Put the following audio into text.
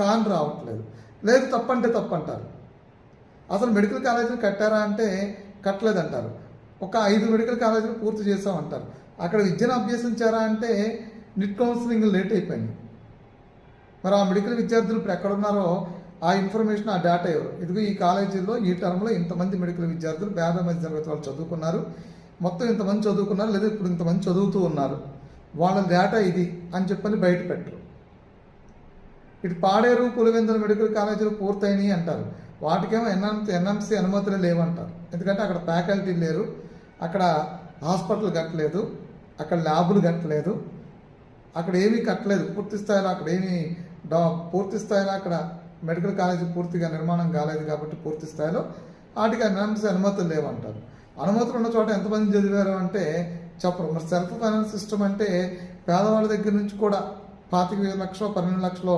కాన్ రావట్లేదు. లేదు తప్పంటే తప్పంటారు. అసలు మెడికల్ కాలేజీలు కట్టారా అంటే కట్టలేదంటారు. ఒక 5 మెడికల్ కాలేజీలు పూర్తి చేసామంటారు. అక్కడ విద్యను అభ్యసించారా అంటే నిట్ కౌన్సిలింగ్ లేట్ అయిపోయింది. మరి ఆ మెడికల్ విద్యార్థులు ఇప్పుడు ఎక్కడున్నారో ఆ ఇన్ఫర్మేషన్, ఆ డేటా ఎవరు? ఇదిగో ఈ కాలేజీల్లో ఈ టర్మ్లో ఇంతమంది మెడికల్ విద్యార్థులు పేద మధ్య తరగతి వాళ్ళు చదువుకున్నారు, మొత్తం ఇంతమంది చదువుకున్నారు, లేదా ఇప్పుడు ఇంతమంది చదువుతూ ఉన్నారు, వాళ్ళ డేటా ఇది అని చెప్పని బయట పెట్టరు. ఇటు పాడేరు, పులివెందుల మెడికల్ కాలేజీలు పూర్తయినాయి అంటారు. వాటికేమో ఎన్ఎంసీ అనుమతులు లేవంటారు. ఎందుకంటే అక్కడ ఫ్యాకల్టీ లేరు, అక్కడ హాస్పిటల్ కట్టలేదు, అక్కడ ల్యాబులు కట్టలేదు, అక్కడ ఏమీ కట్టలేదు పూర్తి స్థాయిలో. అక్కడ ఏమీ పూర్తి స్థాయిలో అక్కడ మెడికల్ కాలేజీ పూర్తిగా నిర్మాణం కాలేదు కాబట్టి పూర్తి స్థాయిలో వాటికి ఎన్ఎంసీ అనుమతులు లేవంటారు. అనుమతులు ఉన్న చోట ఎంతమంది చదివారు అంటే చెప్పరు. మరి సెల్ఫ్ ఫైనాన్స్ సిస్టమ్ అంటే పేదవాళ్ళ దగ్గర నుంచి కూడా 25 లక్షలు 12 లక్షలు